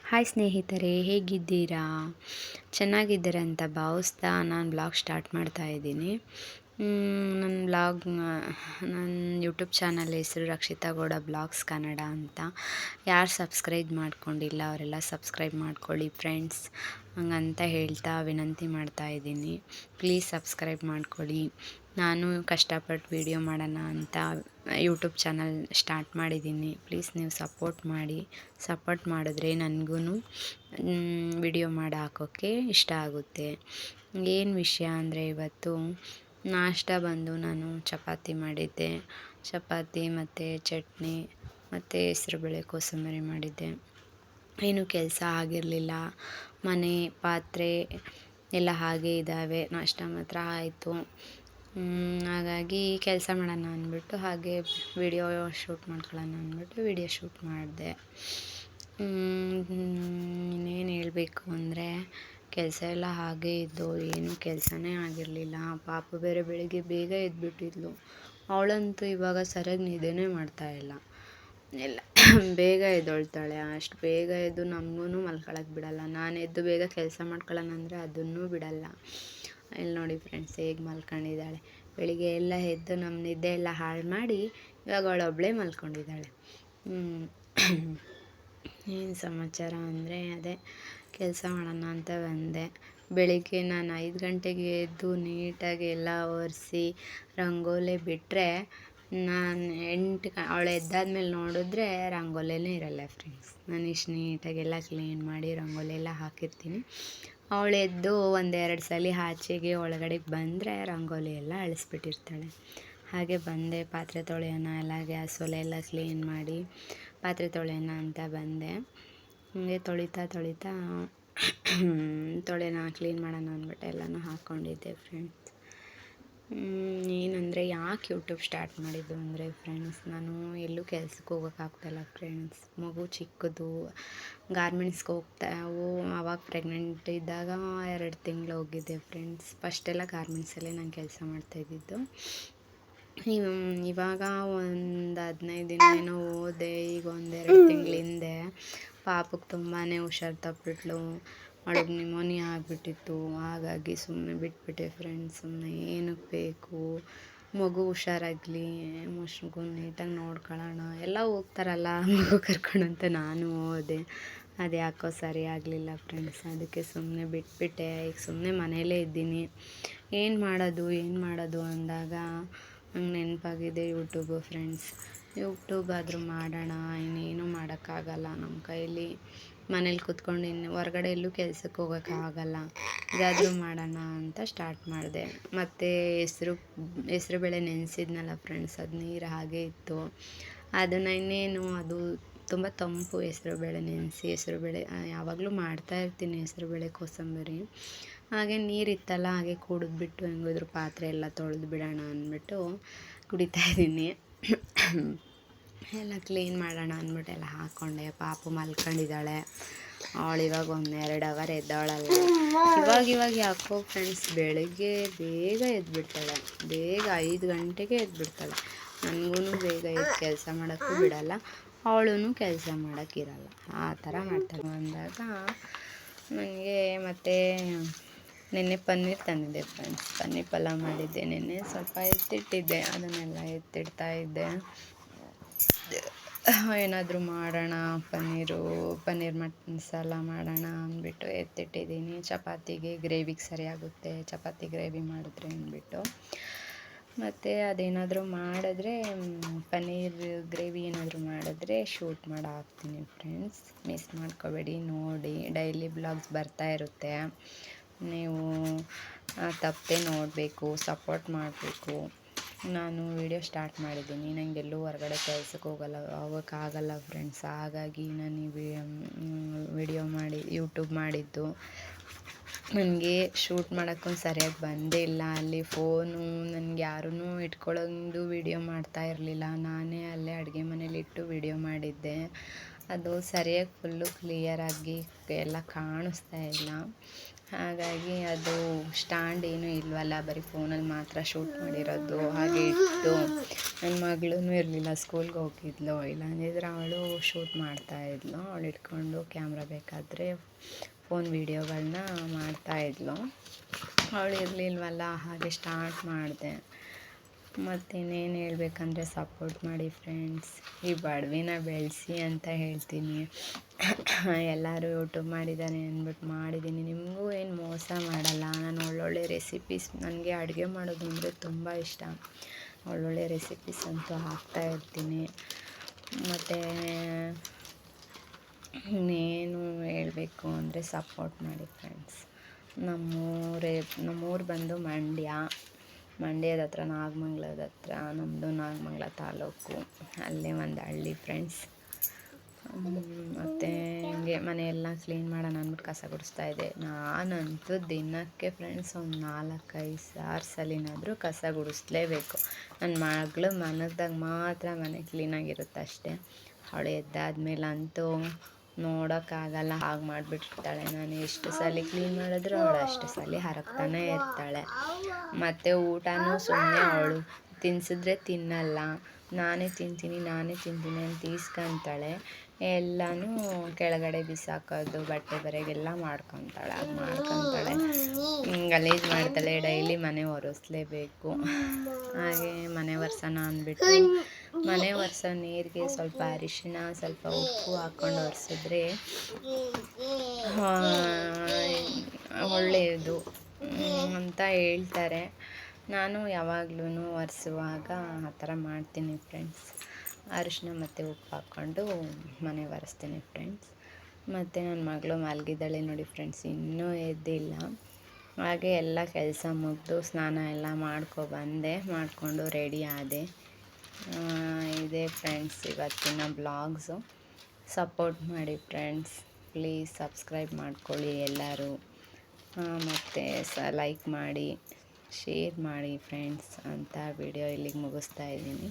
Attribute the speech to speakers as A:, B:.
A: Hi ಸ್ನೇಹಿತರೆ, ಹೇಗಿದ್ದೀರಾ? ಚೆನ್ನಾಗಿದ್ದೀರಾ ಅಂತ ಭಾವಿಸ್ತಾ ನಾನು ಬ್ಲಾಗ್ ಸ್ಟಾರ್ಟ್ ಮಾಡ್ತಾ ಇದ್ದೀನಿ. ನನ್ನ ಯೂಟ್ಯೂಬ್ ಚಾನಲ್ ಹೆಸರು ರಕ್ಷಿತಾ ಗೌಡ ಬ್ಲಾಗ್ಸ್ ಕನ್ನಡ ಅಂತ. ಯಾರು ಸಬ್ಸ್ಕ್ರೈಬ್ ಮಾಡ್ಕೊಂಡಿಲ್ಲ ಅವರೆಲ್ಲ ಸಬ್ಸ್ಕ್ರೈಬ್ ಮಾಡ್ಕೊಳ್ಳಿ ಫ್ರೆಂಡ್ಸ್, ಹಂಗಂತ ಹೇಳ್ತಾ ವಿನಂತಿ ಮಾಡ್ತಾ ಇದ್ದೀನಿ. ಪ್ಲೀಸ್ ಸಬ್ಸ್ಕ್ರೈಬ್ ಮಾಡ್ಕೊಳ್ಳಿ. ನಾನು ಕಷ್ಟಪಟ್ಟು ವೀಡಿಯೋ ಮಾಡೋಣ ಅಂತ ಯೂಟ್ಯೂಬ್ ಚಾನಲ್ ಸ್ಟಾರ್ಟ್ ಮಾಡಿದ್ದೀನಿ. ಪ್ಲೀಸ್ ನೀವು ಸಪೋರ್ಟ್ ಮಾಡಿದ್ರೆ ನನಗೂ ವಿಡಿಯೋ ಮಾಡಿ ಹಾಕೋಕ್ಕೆ ಇಷ್ಟ ಆಗುತ್ತೆ. ಏನು ವಿಷಯ ಅಂದರೆ, ಇವತ್ತು ನಾಷ್ಟ ಬಂದು ನಾನು ಚಪಾತಿ ಮಾಡಿದ್ದೆ. ಚಪಾತಿ ಮತ್ತು ಚಟ್ನಿ ಮತ್ತು ಹೆಸ್ರುಬೇಳೆ ಕೋಸಂಬರಿ ಮಾಡಿದ್ದೆ. ಏನೂ ಕೆಲಸ ಆಗಿರಲಿಲ್ಲ. ಮನೆ ಪಾತ್ರೆ ಎಲ್ಲ ಹಾಗೆ ಇದ್ದಾವೆ. ನಾಷ್ಟ ಮಾತ್ರ ಆಯಿತು. ಹಾಗಾಗಿ ಕೆಲಸ ಮಾಡೋಣ ಅಂದ್ಬಿಟ್ಟು ಹಾಗೆ ವಿಡಿಯೋ ಶೂಟ್ ಮಾಡ್ಕೊಳ್ಳೋಣ ಅಂದ್ಬಿಟ್ಟು ವಿಡಿಯೋ ಶೂಟ್ ಮಾಡಿದೆ. ಇನ್ನೇನು ಹೇಳಬೇಕು ಅಂದರೆ, ಕೆಲಸ ಎಲ್ಲ ಹಾಗೇ ಇದ್ದು ಏನೂ ಕೆಲಸನೇ ಆಗಿರಲಿಲ್ಲ. ಪಾಪು ಬೇರೆ ಬೆಳಿಗ್ಗೆ ಬೇಗ ಎದ್ದುಬಿಟ್ಟಿದ್ಲು. ಅವಳಂತೂ ಇವಾಗ ಸರಿಯಾಗಿ ನಿದ್ದೆನೇ ಮಾಡ್ತಾಯಿಲ್ಲ. ಎಲ್ಲ ಬೇಗ ಎದ್ದೊಳ್ತಾಳೆ. ಅಷ್ಟು ಬೇಗ ಎದ್ದು ನಮಗೂ ಮಲ್ಕೊಳಕ್ಕೆ ಬಿಡಲ್ಲ. ನಾನು ಎದ್ದು ಬೇಗ ಕೆಲಸ ಮಾಡ್ಕೊಳ್ಳೋಣ ಅಂದರೆ ಅದನ್ನೂ ಬಿಡಲ್ಲ. ಇಲ್ಲಿ ನೋಡಿ ಫ್ರೆಂಡ್ಸ್, ಹೇಗೆ ಮಲ್ಕೊಂಡಿದ್ದಾಳೆ. ಬೆಳಿಗ್ಗೆ ಎಲ್ಲ ಎದ್ದು ನಮ್ಮ ನಿದ್ದೆ ಎಲ್ಲ ಹಾಳು ಮಾಡಿ ಇವಾಗ ಅವಳೊಬ್ಬಳೇ ಮಲ್ಕೊಂಡಿದ್ದಾಳೆ. ಏನು ಸಮಾಚಾರ ಅಂದರೆ, ಅದೇ ಕೆಲಸ ಮಾಡೋಣ ಅಂತ ಬಂದೆ. ಬೆಳಿಗ್ಗೆ ನಾನು 5 ಗಂಟೆಗೆ ಎದ್ದು ನೀಟಾಗಿ ಎಲ್ಲ ಒರೆಸಿ ರಂಗೋಲಿ ಬಿಟ್ಟರೆ, ನಾನು ಅವಳು ಎದ್ದಾದ್ಮೇಲೆ ನೋಡಿದ್ರೆ ರಂಗೋಲಿನೇ ಇರಲ್ಲ ಫ್ರೆಂಡ್ಸ್. ನಾನು ಇಷ್ಟು ನೀಟಾಗೆಲ್ಲ ಕ್ಲೀನ್ ಮಾಡಿ ರಂಗೋಲಿ ಎಲ್ಲ ಹಾಕಿರ್ತೀನಿ. ಅವಳು ಎದ್ದು ಒಂದೆರಡು ಸಲ ಆಚೆಗೆ ಒಳಗಡೆಗೆ ಬಂದರೆ ರಂಗೋಲಿ ಎಲ್ಲ ಅಳಿಸ್ಬಿಟ್ಟಿರ್ತಾಳೆ. ಹಾಗೆ ಬಂದೆ, ಪಾತ್ರೆ ತೊಳೆಯೋಣ, ಎಲ್ಲ ಗ್ಯಾಸ್ ಒಲೆ ಎಲ್ಲ ಕ್ಲೀನ್ ಮಾಡಿ ಪಾತ್ರೆ ತೊಳೆಯೋಣ ಅಂತ ಬಂದೆ. ಹಂಗೆ ತೊಳಿತಾ ಕ್ಲೀನ್ ಮಾಡೋಣ ಅಂದ್ಬಿಟ್ಟು ಎಲ್ಲನೂ ಹಾಕ್ಕೊಂಡಿದ್ದೆ ಫ್ರೆಂಡ್ಸ್. ಏನಂದರೆ, ಯಾಕೆ ಯೂಟ್ಯೂಬ್ ಸ್ಟಾರ್ಟ್ ಮಾಡಿದ್ದು ಅಂದರೆ ಫ್ರೆಂಡ್ಸ್, ನಾನು ಎಲ್ಲೂ ಕೆಲ್ಸಕ್ಕೆ ಹೋಗೋಕ್ಕಾಗ್ತಾಯಿಲ್ಲ ಫ್ರೆಂಡ್ಸ್. ಮಗು ಚಿಕ್ಕದು, ಗಾರ್ಮೆಂಟ್ಸ್ಗೆ ಆವಾಗ ಪ್ರೆಗ್ನೆಂಟ್ ಇದ್ದಾಗ 2 ತಿಂಗಳು ಹೋಗಿದ್ದೆ ಫ್ರೆಂಡ್ಸ್. ಫಸ್ಟೆಲ್ಲ ಗಾರ್ಮೆಂಟ್ಸಲ್ಲೇ ನಾನು ಕೆಲಸ ಮಾಡ್ತಾಯಿದ್ದಿದ್ದು. ಇವಾಗ ಒಂದು 15 ದಿನ ಏನೋ ಹೋದೆ. ಈಗ 1-2 ತಿಂಗಳ ಹಿಂದೆ ಪಾಪಕ್ಕೆ ತುಂಬಾ ಹುಷಾರು ತಪ್ಪಿಬಿಟ್ಲು. ಅವಳಿಗೆ ನಿಮೋನಿಯಾ ಆಗಿಬಿಟ್ಟಿತ್ತು. ಹಾಗಾಗಿ ಸುಮ್ಮನೆ ಬಿಟ್ಬಿಟ್ಟೆ ಫ್ರೆಂಡ್ಸ್. ಸುಮ್ಮನೆ ಏನಕ್ಕೆ ಬೇಕು, ಮಗು ಹುಷಾರಾಗಲಿ, ಮಗು ನೀಟಾಗಿ ನೋಡ್ಕೊಳ್ಳೋಣ, ಎಲ್ಲ ಹೋಗ್ತಾರಲ್ಲ ಮಗು ಕರ್ಕೊಂಡು ಅಂತ ನಾನು ಹೋದೆ. ಅದು ಯಾಕೋ ಸರಿ ಆಗಲಿಲ್ಲ ಫ್ರೆಂಡ್ಸ್. ಅದಕ್ಕೆ ಸುಮ್ಮನೆ ಬಿಟ್ಬಿಟ್ಟೆ. ಈಗ ಸುಮ್ಮನೆ ಮನೆಯಲ್ಲೇ ಇದ್ದೀನಿ. ಏನು ಮಾಡೋದು ಅಂದಾಗ ನಂಗೆ ನೆನಪಾಗಿದೆ ಯೂಟ್ಯೂಬು ಫ್ರೆಂಡ್ಸ್. ಯೂಟ್ಯೂಬ್ ಆದರೂ ಮಾಡೋಣ, ಇನ್ನೇನು ಮಾಡೋಕ್ಕಾಗಲ್ಲ ನಮ್ಮ ಕೈಲಿ. ಮನೇಲಿ ಕೂತ್ಕೊಂಡು ಇನ್ನು ಹೊರಗಡೆ ಎಲ್ಲೂ ಕೆಲ್ಸಕ್ಕೆ ಹೋಗೋಕ್ಕಾಗಲ್ಲ. ಇದಾದರೂ ಮಾಡೋಣ ಅಂತ ಸ್ಟಾರ್ಟ್ ಮಾಡಿದೆ. ಮತ್ತು ಹೆಸ್ರುಬೇಳೆ ನೆನೆಸಿದ್ನಲ್ಲ ಫ್ರೆಂಡ್ಸ್, ಅದು ನೀರು ಹಾಗೇ ಇತ್ತು. ಅದನ್ನು ಇನ್ನೇನು, ಅದು ತುಂಬ ತಂಪು ಹೆಸ್ರುಬೇಳೆ ನೆನೆಸಿ. ಹೆಸ್ರುಬೇಳೆ ಯಾವಾಗಲೂ ಮಾಡ್ತಾಯಿರ್ತೀನಿ, ಹೆಸ್ರುಬೇಳೆ ಕೋಸಂಬರಿ. ಹಾಗೆ ನೀರಿತ್ತಲ್ಲ, ಹಾಗೆ ಕುಡಿದ್ಬಿಟ್ಟು ಹೆಂಗಿದ್ರು ಪಾತ್ರೆ ಎಲ್ಲ ತೊಳೆದು ಬಿಡೋಣ ಅಂದ್ಬಿಟ್ಟು ಕುಡಿತಾಯಿದ್ದೀನಿ. ಎಲ್ಲ ಕ್ಲೀನ್ ಮಾಡೋಣ ಅಂದ್ಬಿಟ್ಟು ಎಲ್ಲ ಹಾಕ್ಕೊಂಡೆ. ಪಾಪು ಮಲ್ಕೊಂಡಿದ್ದಾಳೆ. ಅವಳು ಇವಾಗ 1-2 ಅವರ್ ಎದ್ದವಳಲ್ಲ. ಇವಾಗ ಯಾಕೋ ಫ್ರೆಂಡ್ಸ್ ಬೆಳಗ್ಗೆ ಬೇಗ ಎದ್ಬಿಡ್ತಾಳೆ. ಬೇಗ 5 ಗಂಟೆಗೆ ಎದ್ಬಿಡ್ತಾಳೆ. ನನಗೂ ಬೇಗ ಎದ್ದು ಕೆಲಸ ಮಾಡೋಕ್ಕೂ ಬಿಡಲ್ಲ, ಅವಳು ಕೆಲಸ ಮಾಡೋಕ್ಕಿರಲ್ಲ. ಆ ಥರ ಮಾಡ್ತಾಳೆ. ಅಂದಾಗ ನನಗೆ ಮತ್ತು ನೆನ್ನೆ ಪನ್ನೀರ್ ತಂದಿದ್ದೆ ಫ್ರೆಂಡ್ಸ್. ಪನ್ನೀರ್ ಪಲಾವ್ ಮಾಡಿದ್ದೆ. ನೆನ್ನೆ ಸ್ವಲ್ಪ ಎತ್ತಿಟ್ಟಿದ್ದೆ, ಅದನ್ನೆಲ್ಲ ಎತ್ತಿಡ್ತಾಯಿದ್ದೆ. ಏನಾದರೂ ಮಾಡೋಣ, ಪನ್ನೀರ್ ಮಸಾಲ ಮಾಡೋಣ ಅಂದ್ಬಿಟ್ಟು ಎತ್ತಿಟ್ಟಿದ್ದೀನಿ. ಚಪಾತಿಗೆ ಗ್ರೇವಿಗೆ ಸರಿಯಾಗುತ್ತೆ, ಚಪಾತಿ ಗ್ರೇವಿ ಮಾಡಿದ್ರೆ ಅಂದ್ಬಿಟ್ಟು. ಮತ್ತು ಅದೇನಾದರೂ ಮಾಡಿದ್ರೆ, ಪನ್ನೀರ್ ಗ್ರೇವಿ ಏನಾದರೂ ಮಾಡಿದ್ರೆ ಶೂಟ್ ಮಾಡಿ ಹಾಕ್ತೀನಿ ಫ್ರೆಂಡ್ಸ್. ಮಿಸ್ ಮಾಡ್ಕೋಬೇಡಿ, ನೋಡಿ. ಡೈಲಿ ಬ್ಲಾಗ್ಸ್ ಬರ್ತಾ ಇರುತ್ತೆ. ನೀವು ತಪ್ಪದೆ ನೋಡಬೇಕು, ಸಪೋರ್ಟ್ ಮಾಡಬೇಕು. ನಾನು ವಿಡಿಯೋ ಸ್ಟಾರ್ಟ್ ಮಾಡಿದ್ದೀನಿ. ನನಗೆಲ್ಲೂ ಹೊರಗಡೆ ಕೆಲ್ಸಕ್ಕೆ ಹೋಗೋಕ್ಕಾಗಲ್ಲ ಫ್ರೆಂಡ್ಸ್. ಹಾಗಾಗಿ ನಾನು ವಿಡಿಯೋ ಮಾಡಿ ಯೂಟ್ಯೂಬ್ ಮಾಡಿದ್ದು. ನನಗೆ ಶೂಟ್ ಮಾಡೋಕ್ಕೂ ಸರಿಯಾಗಿ ಬಂದೇ ಇಲ್ಲ. ಅಲ್ಲಿ ಫೋನು ನನಗೆ ಯಾರೂ ಇಟ್ಕೊಳ್ಳೋದು ವಿಡಿಯೋ ಮಾಡ್ತಾ ಇರಲಿಲ್ಲ. ನಾನೇ ಅಲ್ಲೇ ಅಡುಗೆ ಮನೇಲಿಟ್ಟು ವಿಡಿಯೋ ಮಾಡಿದ್ದೆ. ಅದು ಸರಿಯಾಗಿ ಫುಲ್ಲು ಕ್ಲಿಯರಾಗಿ ಎಲ್ಲ ಕಾಣಿಸ್ತಾ ಇಲ್ಲ. ಹಾಗಾಗಿ ಅದು ಸ್ಟ್ಯಾಂಡ್ ಏನೂ ಇಲ್ವಲ್ಲ, ಬರೀ ಫೋನಲ್ಲಿ ಮಾತ್ರ ಶೂಟ್ ಮಾಡಿರೋದು. ಹಾಗೆ ಇಟ್ಟು ನನ್ನ ಮಗಳೂ ಇರಲಿಲ್ಲ, ಸ್ಕೂಲ್ಗೆ ಹೋಗಿದ್ಲು. ಇಲ್ಲಾಂದಿದ್ರೆ ಅವಳು ಶೂಟ್ ಮಾಡ್ತಾಯಿದ್ಲು. ಅವಳು ಇಟ್ಕೊಂಡು ಕ್ಯಾಮ್ರಾ ಬೇಕಾದರೆ ಫೋನ್ ವೀಡಿಯೋಗಳನ್ನ ಮಾಡ್ತಾಯಿದ್ಲು. ಅವಳು ಇರಲಿಲ್ವಲ್ಲ, ಹಾಗೆ ಸ್ಟಾರ್ಟ್ ಮಾಡಿದೆ. ಮತ್ತಿನ್ನೇನು ಹೇಳ್ಬೇಕಂದ್ರೆ ಸಪೋರ್ಟ್ ಮಾಡಿ ಫ್ರೆಂಡ್ಸ್. ಈ ಬಡವಿನ ಬೆಳೆಸಿ ಅಂತ ಹೇಳ್ತೀನಿ. ಎಲ್ಲರೂ ಯೂಟ್ಯೂಬ್ ಮಾಡಿದ್ದಾರೆ ಅಂದ್ಬಿಟ್ಟು ಮಾಡಿದ್ದೀನಿ. ನಿಮಗೂ ಏನು ಮೋಸ ಮಾಡಲ್ಲ. ನಾನು ಒಳ್ಳೊಳ್ಳೆ ರೆಸಿಪೀಸ್, ನನಗೆ ಅಡುಗೆ ಮಾಡೋದು ಅಂದರೆ ತುಂಬ ಇಷ್ಟ. ಒಳ್ಳೊಳ್ಳೆ ರೆಸಿಪೀಸ್ ಅಂತೂ ಹಾಕ್ತಾಯಿರ್ತೀನಿ. ಮತ್ತು ಇನ್ನೇನು ಹೇಳಬೇಕು ಅಂದರೆ ಸಪೋರ್ಟ್ ಮಾಡಿ ಫ್ರೆಂಡ್ಸ್. ನಮ್ಮೂರು ಬಂದು ಮಂಡ್ಯದ ಹತ್ರ, ನಾಗಮಂಗಲದ ಹತ್ರ. ನಮ್ಮದು ನಾಗಮಂಗಲ ತಾಲೂಕು, ಅಲ್ಲೇ ಒಂದು ಹಳ್ಳಿ ಫ್ರೆಂಡ್ಸ್. ಮತ್ತು ಹಿಂಗೆ ಮನೆಯೆಲ್ಲ ಕ್ಲೀನ್ ಮಾಡೋಣ ಅಂದ್ಬಿಟ್ಟು ಕಸ ಗುಡಿಸ್ತಾಯಿದ್ದೆ. ನಾನಂತೂ ದಿನಕ್ಕೆ ಫ್ರೆಂಡ್ಸ್ ಒಂದು 4-5 ಸಲಿನಾದರೂ ಕಸ ಗುಡಿಸ್ಲೇಬೇಕು. ನನ್ನ ಮಗಳು ಮನಗ್ದಾಗ ಮಾತ್ರ ಮನೆ ಕ್ಲೀನಾಗಿರುತ್ತೆ ಅಷ್ಟೇ. ಅವಳು ಎದ್ದಾದ್ಮೇಲಂತೂ ನೋಡೋಕ್ಕಾಗಲ್ಲ, ಹಾಗೆ ಮಾಡಿಬಿಟ್ಟಿರ್ತಾಳೆ. ನಾನು ಎಷ್ಟು ಸಲ ಕ್ಲೀನ್ ಮಾಡಿದ್ರು ಅವಳು ಅಷ್ಟು ಸಲ ಹರಗ್ತಾನೆ ಇರ್ತಾಳೆ. ಮತ್ತು ಊಟನೂ ಸುಮ್ಮನೆ ಅವಳು ತಿನ್ಸಿದ್ರೆ ತಿನ್ನಲ್ಲ, ನಾನೇ ತಿಂತೀನಿ ಅಂತ ಈಸ್ಕೊತಾಳೆ. ಎಲ್ಲನೂ ಕೆಳಗಡೆ ಬಿಸಾಕೋದು, ಬಟ್ಟೆ ಬರೆಗೆಲ್ಲ ಮಾಡ್ಕೊತಾಳೆ. ಹಾಗೆ ಮಾಡ್ಕೊತಾಳೆ, ಗಲೀಜು ಮಾಡ್ತಾಳೆ. ಡೈಲಿ ಮನೆ ಒರೆಸ್ಲೇಬೇಕು. ಹಾಗೆ ಮನೆ ಒರೆಸೋಣ ಅಂದ್ಬಿಟ್ಟು ಮನೆ ಒರೆಸೋ ನೀರಿಗೆ ಸ್ವಲ್ಪ ಅರಿಶಿಣ, ಸ್ವಲ್ಪ ಉಪ್ಪು ಹಾಕ್ಕೊಂಡು ಒರೆಸಿದ್ರೆ ಒಳ್ಳೆಯದು ಅಂತ ಹೇಳ್ತಾರೆ. ನಾನು ಯಾವಾಗ್ಲೂ ಒರೆಸುವಾಗ ಆ ಥರ ಮಾಡ್ತೀನಿ ಫ್ರೆಂಡ್ಸ್. ಅರಿಶಿನ ಮತ್ತು ಉಪ್ಪು ಹಾಕ್ಕೊಂಡು ಮನೆ ಒರೆಸ್ತೀನಿ ಫ್ರೆಂಡ್ಸ್. ಮತ್ತು ನನ್ನ ಮಗಳು ಮಲಗಿದ್ದಾಳೆ ನೋಡಿ ಫ್ರೆಂಡ್ಸ್, ಇನ್ನೂ ಎದ್ದಿಲ್ಲ. ಹಾಗೆ ಎಲ್ಲ ಕೆಲಸ ಮುಗಿದು ಸ್ನಾನ ಎಲ್ಲ ಮಾಡಿಕೊಂಡು ರೆಡಿ ಆದೆ. ಇದೇ ಫ್ರೆಂಡ್ಸ್ ಇವತ್ತಿನ ಬ್ಲಾಗ್ಸು. ಸಪೋರ್ಟ್ ಮಾಡಿ ಫ್ರೆಂಡ್ಸ್, ಪ್ಲೀಸ್ ಸಬ್ಸ್ಕ್ರೈಬ್ ಮಾಡ್ಕೊಳ್ಳಿ ಎಲ್ಲರೂ. ಮತ್ತು ಲೈಕ್ ಮಾಡಿ, ಶೇರ್ ಮಾಡಿ ಫ್ರೆಂಡ್ಸ್ ಅಂತ ವಿಡಿಯೋ ಇಲ್ಲಿಗೆ ಮುಗಿಸ್ತಾ ಇದ್ದೀನಿ.